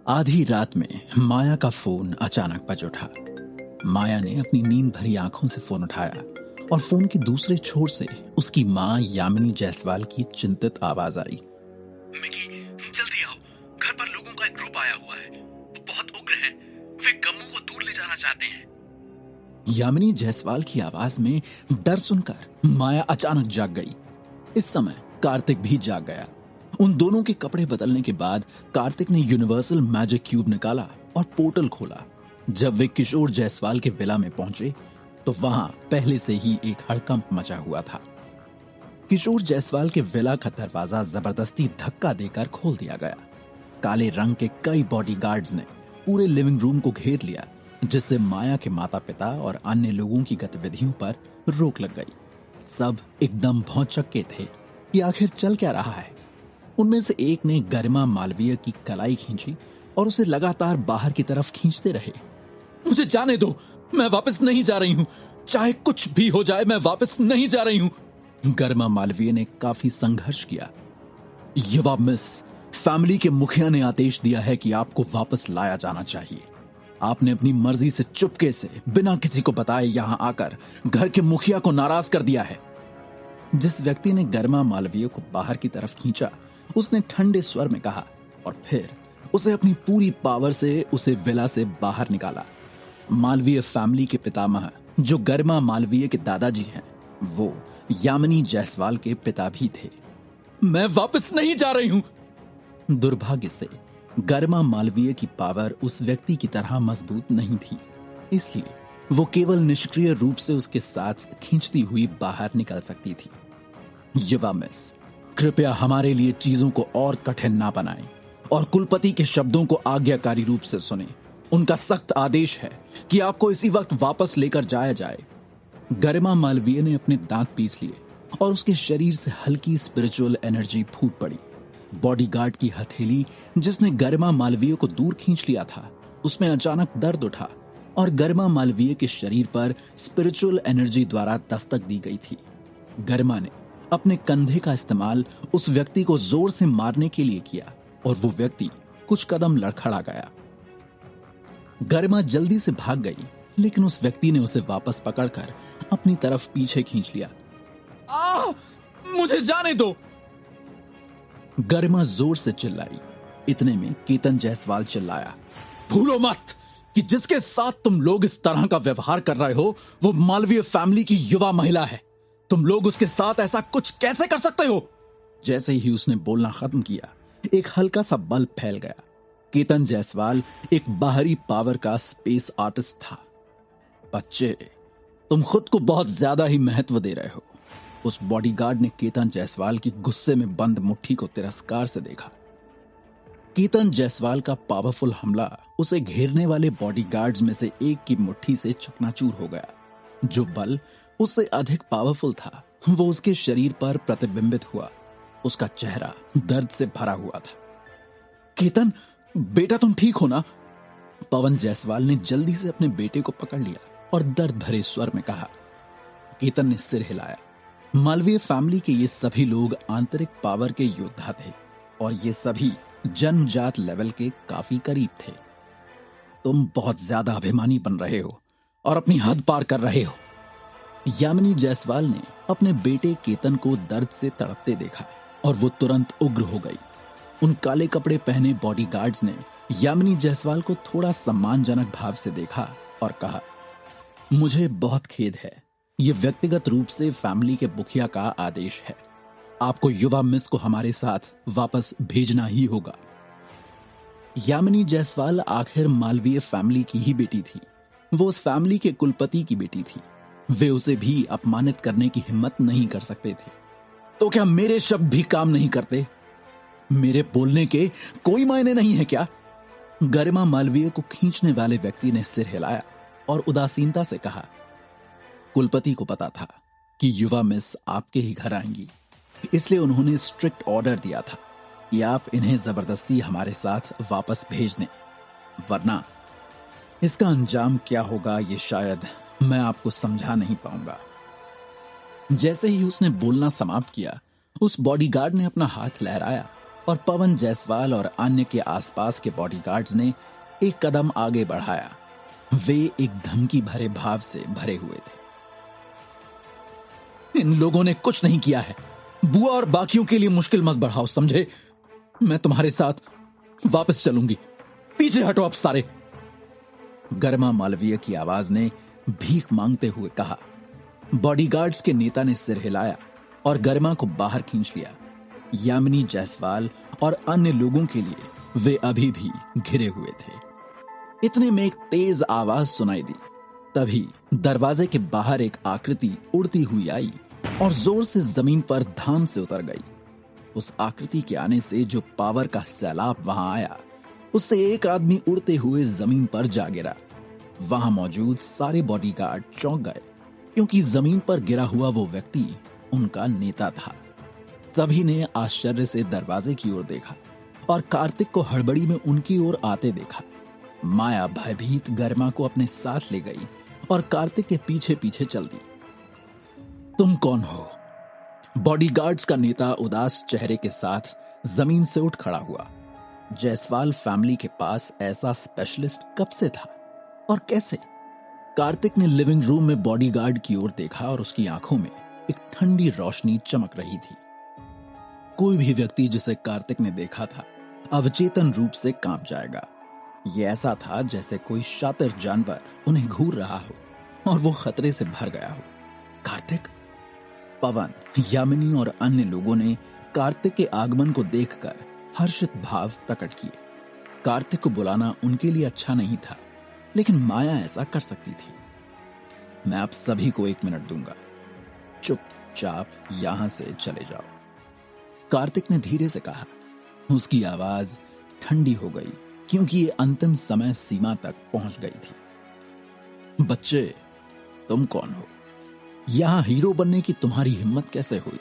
आधी रात में माया का फोन अचानक बज उठा। माया ने अपनी नींद भरी आंखों से फोन उठाया और फोन के दूसरे छोर से उसकी मां यामिनी जायसवाल की चिंतित आवाज आई। मिकी, जल्दी आओ, घर पर लोगों का एक ग्रुप आया हुआ है। वो बहुत उग्र हैं। वे गम्मू को दूर ले जाना चाहते हैं। यामिनी जायसवाल की आवाज में डर सुनकर माया अचानक जाग गई। इस समय कार्तिक भी जाग गया। उन दोनों के कपड़े बदलने के बाद कार्तिक ने यूनिवर्सल मैजिक क्यूब निकाला और पोर्टल खोला। जब वे किशोर जायसवाल के विला में पहुंचे तो वहां पहले से ही एक हड़कंप मचा हुआ था। किशोर जायसवाल के विला का दरवाजा जबरदस्ती धक्का देकर खोल दिया गया। काले रंग के कई बॉडीगार्ड्स ने पूरे लिविंग रूम को घेर लिया, जिससे माया के माता पिता और अन्य लोगों की गतिविधियों पर रोक लग गई। सब एकदम भौचक्के थे कि आखिर चल क्या रहा है। उनमें से एक ने गरिमा मालवीय की कलाई खींची और उसे लगातार बाहर की तरफ खींचते रहे। मुझे जाने दो, मैं वापस नहीं जा रही हूं। चाहे कुछ भी हो जाए, मैं वापस नहीं जा रही हूं। गरिमा मालवीय ने काफी संघर्ष किया। युवा मिस, फैमिली के मुखिया ने आदेश दिया है कि आपको वापस लाया जाना चाहिए। आपने अपनी मर्जी से चुपके से बिना किसी को बताए यहां आकर घर के मुखिया को नाराज कर दिया है। जिस व्यक्ति ने गरिमा मालवीय को बाहर की तरफ खींचा, उसने ठंडे स्वर में कहा और फिर उसे अपनी पूरी पावर से उसे विला से बाहर निकाला। मालवीय फैमिली के पितामह, जो गरिमा मालवीय के दादाजी हैं, वो यामिनी जायसवाल के पिता भी थे। मैं वापस नहीं जा रही हूं। दुर्भाग्य से गरिमा मालवीय की पावर उस व्यक्ति की तरह मजबूत नहीं थी, इसलिए वो केवल निष्क्रिय रूप से उसके साथ खींचती हुई बाहर निकल सकती थी। युवा मिस, कृपया हमारे लिए चीजों को और कठिन ना बनाएं और कुलपति के शब्दों को आज्ञाकारी रूप से सुने। उनका सख्त आदेश है कि आपको इसी वक्त वापस लेकर जाया जाए। गरिमा मालवीय ने अपने दांत पीस लिए और उसके शरीर से हल्की स्पिरिचुअल एनर्जी फूट पड़ी। बॉडीगार्ड की हथेली, जिसने गरिमा मालवीय को दूर खींच लिया था, उसमें अचानक दर्द उठा और गरिमा मालवीय के शरीर पर स्पिरिचुअल एनर्जी द्वारा दस्तक दी गई थी। गरिमा ने अपने कंधे का इस्तेमाल उस व्यक्ति को जोर से मारने के लिए किया और वो व्यक्ति कुछ कदम लड़खड़ा गया। गरिमा जल्दी से भाग गई, लेकिन उस व्यक्ति ने उसे वापस पकड़कर अपनी तरफ पीछे खींच लिया। मुझे जाने दो। गरिमा जोर से चिल्लाई। इतने में केतन जायसवाल चिल्लाया, भूलो मत कि जिसके साथ तुम लोग इस तरह का व्यवहार कर रहे हो, वो मालवीय फैमिली की युवा महिला है। तुम लोग उसके साथ ऐसा कुछ कैसे कर सकते हो? जैसे ही उसने बोलना खत्म किया, एक हल्का सा बल्ब फैल गया। केतन जायसवाल एक बाहरी पावर का स्पेस आर्टिस्ट था। बच्चे, तुम खुद को बहुत ज्यादा ही महत्व दे रहे हो। उस बॉडीगार्ड ने केतन जायसवाल की गुस्से में बंद मुट्ठी को तिरस्कार से देखा। केतन जायसवाल का पावरफुल हमला उसे घेरने वाले बॉडीगार्ड्स में से एक की मुट्ठी से चकनाचूर हो गया। जो बल उससे अधिक पावरफुल था, वो उसके शरीर पर प्रतिबिंबित हुआ। उसका चेहरा दर्द से भरा हुआ था। केतन, बेटा तुम ठीक हो ना? पवन जायसवाल ने जल्दी से अपने बेटे को पकड़ लिया और दर्द भरे स्वर में कहा। केतन ने सिर हिलाया। मालवीय फैमिली के ये सभी लोग आंतरिक पावर के योद्धा थे और ये सभी जन्मजात लेवल के काफी करीब थे। तुम बहुत ज्यादा अभिमानी बन रहे हो और अपनी हद पार कर रहे हो। यामिनी जायसवाल ने अपने बेटे केतन को दर्द से तड़पते देखा और वो तुरंत उग्र हो गई। उन काले कपड़े पहने बॉडीगार्ड्स ने यामिनी जायसवाल को थोड़ा सम्मानजनक भाव से देखा और कहा, मुझे बहुत खेद है, ये व्यक्तिगत रूप से फैमिली के मुखिया का आदेश है। आपको युवा मिस को हमारे साथ वापस भेजना ही होगा। यामिनी जायसवाल आखिर मालवीय फैमिली की ही बेटी थी। वो उस फैमिली के कुलपति की बेटी थी। वे उसे भी अपमानित करने की हिम्मत नहीं कर सकते थे। तो क्या मेरे शब्द भी काम नहीं करते? मेरे बोलने के कोई मायने नहीं है क्या? गरिमा मालवीय को खींचने वाले व्यक्ति ने सिर हिलाया और उदासीनता से कहा, कुलपति को पता था कि युवा मिस आपके ही घर आएंगी, इसलिए उन्होंने स्ट्रिक्ट ऑर्डर दिया था कि आप इन्हें जबरदस्ती हमारे साथ वापस भेज दें, वरना इसका अंजाम क्या होगा ये शायद मैं आपको समझा नहीं पाऊंगा। जैसे ही उसने बोलना समाप्त किया, उस बॉडीगार्ड ने अपना हाथ लहराया और पवन जायसवाल और अन्य के आसपास के बॉडीगार्ड्स ने एक कदम आगे बढ़ाया। वे एक धमकी भरे भाव से भरे हुए थे। इन लोगों ने कुछ नहीं किया है। बुआ और बाकियों के लिए मुश्किल मत बढ़ाओ, समझे? मैं तुम्हारे साथ वापस चलूंगी। पीछे हटो अब सारे। गरिमा मालवीय की आवाज ने भीख मांगते हुए कहा। बॉडीगार्ड्स के नेता ने सिर हिलाया और गरिमा को बाहर खींच लिया। यामिनी जायसवाल और अन्य लोगों के लिए वे अभी भी घिरे हुए थे। इतने में एक तेज आवाज सुनाई दी। तभी दरवाजे के बाहर एक आकृति उड़ती हुई आई और जोर से जमीन पर धाम से उतर गई। उस आकृति के आने से जो पावर का सैलाब वहां आया, उससे एक आदमी उड़ते हुए जमीन पर जा गिरा। वहां मौजूद सारे बॉडीगार्ड चौंक गए, क्योंकि जमीन पर गिरा हुआ वो व्यक्ति उनका नेता था। सभी ने आश्चर्य से दरवाजे की ओर देखा और कार्तिक को हड़बड़ी में उनकी ओर आते देखा। माया भयभीत गरिमा को अपने साथ ले गई और कार्तिक के पीछे पीछे चल दी। तुम कौन हो? बॉडीगार्ड्स का नेता उदास चेहरे के साथ जमीन से उठ खड़ा हुआ। जायसवाल फैमिली के पास ऐसा स्पेशलिस्ट कब से था और कैसे? कार्तिक ने लिविंग रूम में बॉडीगार्ड की ओर देखा और उसकी आंखों में एक ठंडी रोशनी चमक रही थी। कोई भी व्यक्ति जिसे कार्तिक ने देखा था अवचेतन रूप से कांप जाएगा। यह ऐसा था जैसे कोई शातिर जानवर उन्हें घूर रहा हो और वो खतरे से भर गया हो। कार्तिक? पवन, यामिनी और अन्य लोगों ने कार्तिक के आगमन को देखकर हर्षित भाव प्रकट किए। कार्तिक को बुलाना उनके लिए अच्छा नहीं था, लेकिन माया ऐसा कर सकती थी। मैं आप सभी को 1 मिनट दूंगा, चुपचाप यहां से चले जाओ, कार्तिक ने धीरे से कहा। उसकी आवाज ठंडी हो गई, क्योंकि ये अंतिम समय सीमा तक पहुंच गई थी। बच्चे, तुम कौन हो? यहां हीरो बनने की तुम्हारी हिम्मत कैसे हुई?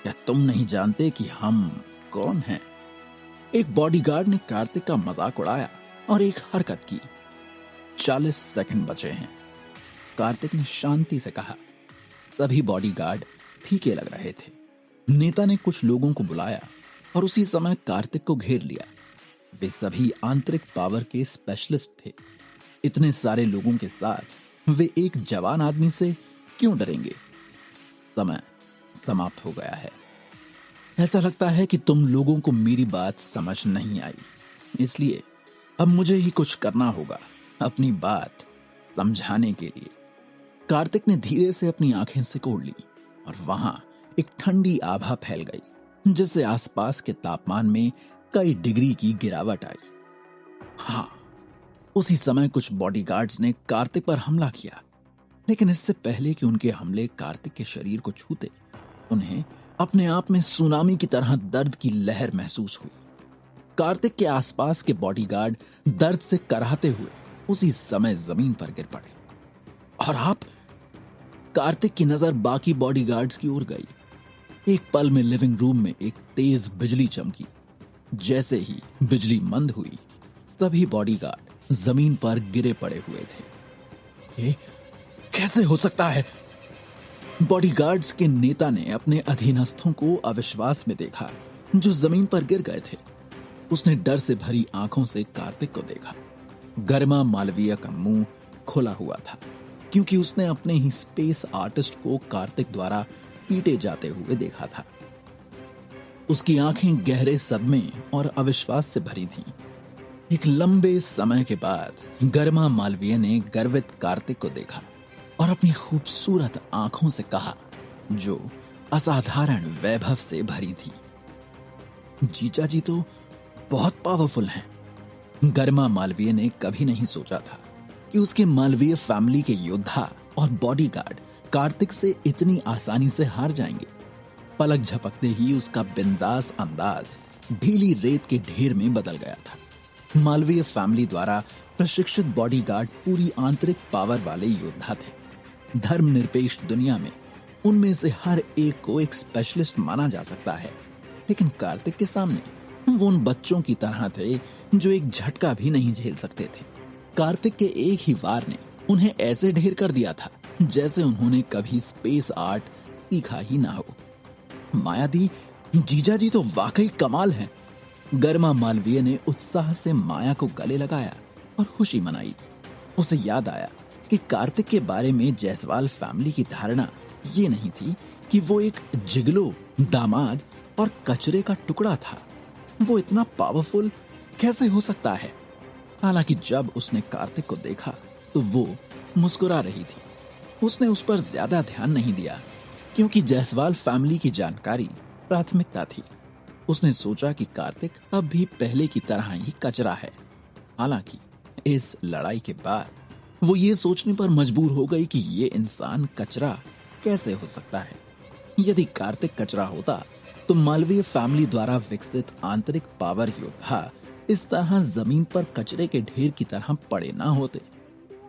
क्या तुम नहीं जानते कि हम कौन हैं? एक बॉडीगार्ड ने कार्तिक का मजाक उड़ाया और एक हरकत की। 40 सेकंड बचे हैं, कार्तिक ने शांति से कहा। सभी बॉडीगार्ड फीके लग रहे थे। नेता ने कुछ लोगों को बुलाया और उसी समय कार्तिक को घेर लिया। वे सभी आंतरिक पावर के स्पेशलिस्ट थे। इतने सारे लोगों के साथ वे एक जवान आदमी से क्यों डरेंगे? समय समाप्त हो गया है। ऐसा लगता है कि तुम लोगों को मेरी बात समझ नहीं आई, इसलिए अब मुझे ही कुछ करना होगा अपनी बात समझाने के लिए। कार्तिक ने धीरे से अपनी आंखें सिकोड़ ली और वहां एक ठंडी आभा फैल गई, जिससे आसपास के तापमान में कई डिग्री की गिरावट आई। हाँ, उसी समय कुछ बॉडीगार्ड्स ने कार्तिक पर हमला किया, लेकिन इससे पहले कि उनके हमले कार्तिक के शरीर को छूते, उन्हें अपने आप में सुनामी की तरह दर्द की लहर महसूस हुई। कार्तिक के आसपास के बॉडीगार्ड दर्द से कराहते हुए उसी समय जमीन पर गिर पड़े। और आप? कार्तिक की नजर बाकी बॉडीगार्ड्स की ओर गई। एक पल में लिविंग रूम में एक तेज बिजली चमकी। जैसे ही बिजली मंद हुई, सभी बॉडीगार्ड जमीन पर गिरे पड़े हुए थे। ये कैसे हो सकता है? बॉडीगार्ड्स के नेता ने अपने अधीनस्थों को अविश्वास में देखा, जो जमीन पर गिर गए थे। उसने डर से भरी आंखों से कार्तिक को देखा। गरिमा मालवीय का मुंह खुला हुआ था, क्योंकि उसने अपने ही स्पेस आर्टिस्ट को कार्तिक द्वारा पीटे जाते हुए देखा था। उसकी आंखें गहरे सदमे और अविश्वास से भरी थीं। एक लंबे समय के बाद गरिमा मालवीय ने गर्वित कार्तिक को देखा और अपनी खूबसूरत आंखों से कहा, जो असाधारण वैभव से भरी थी, जीजा जी तो बहुत पावरफुल हैं। गरिमा मालवीय ने कभी नहीं सोचा था कि उसके मालवीय फैमिली के योद्धा और बॉडीगार्ड कार्तिक से इतनी आसानी से हार जाएंगे। पलक झपकते ही उसका बिंदास अंदाज ढीली रेत के ढेर में बदल गया था। मालवीय फैमिली द्वारा प्रशिक्षित बॉडीगार्ड पूरी आंतरिक पावर वाले योद्धा थे। धर्मनिरपेक्ष दुनिया में उनमें से हर एक को एक स्पेशलिस्ट माना जा सकता है, लेकिन कार्तिक के सामने वो उन बच्चों की तरह थे जो एक झटका भी नहीं झेल सकते थे। कार्तिक के एक ही वार ने उन्हें ऐसे ढेर कर दिया था जैसे उन्होंने कभी स्पेस आर्ट सीखा ही ना हो। माया दी, जीजा जी तो वाकई कमाल हैं। गरिमा मालवीय ने उत्साह से माया को गले लगाया और खुशी मनाई। उसे याद आया कि कार्तिक के बारे में जायसवाल फैमिली की धारणा ये नहीं थी कि वो एक जिगलो, दामाद और कचरे का टुकड़ा था। वो इतना पावरफुल कैसे हो सकता है? हालांकि जब उसने कार्तिक को देखा तो वो मुस्कुरा रही थी। उसने उस पर ज्यादा ध्यान नहीं दिया क्योंकि जायसवाल फैमिली की जानकारी प्राथमिकता थी। उसने सोचा कि कार्तिक अब भी पहले की तरह ही कचरा है। हालांकि इस लड़ाई के बाद वो ये सोचने पर मजबूर हो गई कि ये इंसान कचरा कैसे हो सकता है। यदि कार्तिक कचरा होता तो मालवीय फैमिली द्वारा विकसित आंतरिक पावर योद्धा इस तरह जमीन पर कचरे के ढेर की तरह पड़े ना होते।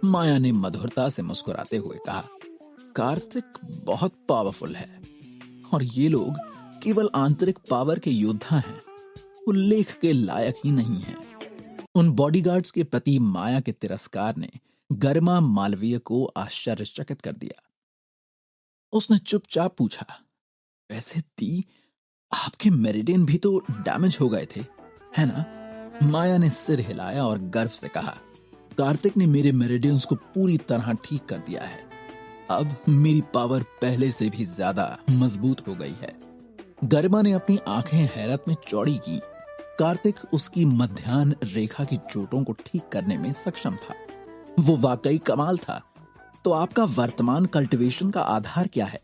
माया ने मधुरता से मुस्कुराते हुए कहा, कार्तिक बहुत पावरफुल है और ये लोग केवल आंतरिक पावर के योद्धा हैं, उल्लेख के लायक ही नहीं हैं। उन बॉडीगार्ड्स के प्रति माया के तिरस्कार ने गरिमा मालवीय को आश्चर्यचकित कर दिया। उसने चुपचाप पूछा, वैसे दी, आपके मेरिडियन भी तो डैमेज हो गए थे, है ना? माया ने सिर हिलाया और गर्व से कहा, कार्तिक ने मेरे मेरिडियंस को पूरी तरह ठीक कर दिया है। अब मेरी पावर पहले से भी ज्यादा मजबूत हो गई है। गरिमा ने अपनी आंखें हैरत में चौड़ी की। कार्तिक उसकी मध्याह्न रेखा की चोटों को ठीक करने में सक्षम था। वो वाकई कमाल था। तो आपका वर्तमान कल्टीवेशन का आधार क्या है?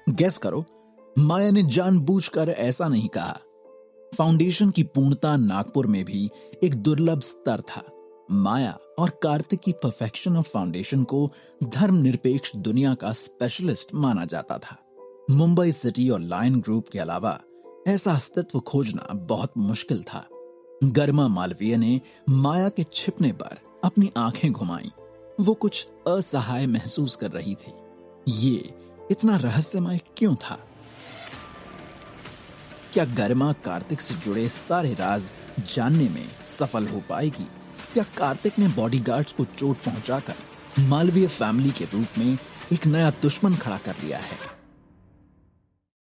गेस करो। माया ने जानबूझकर ऐसा नहीं कहा। फाउंडेशन की पूर्णता नागपुर में भी एक दुर्लभ स्तर था। माया और कार्तिक की परफेक्शन ऑफ फाउंडेशन को धर्मनिरपेक्ष दुनिया का स्पेशलिस्ट माना जाता था। मुंबई सिटी और लायन ग्रुप के अलावा ऐसा अस्तित्व खोजना बहुत मुश्किल था। गरिमा मालवीय ने माया के छिपने पर अपनी आंखें घुमाई। वो कुछ असहाय महसूस कर रही थी। ये इतना रहस्यमय क्यों था? क्या गरिमा कार्तिक से जुड़े सारे राज जानने में सफल हो पाएगी या कार्तिक ने बॉडीगार्ड्स को चोट पहुंचाकर मालवीय फैमिली के रूप में एक नया दुश्मन खड़ा कर लिया है?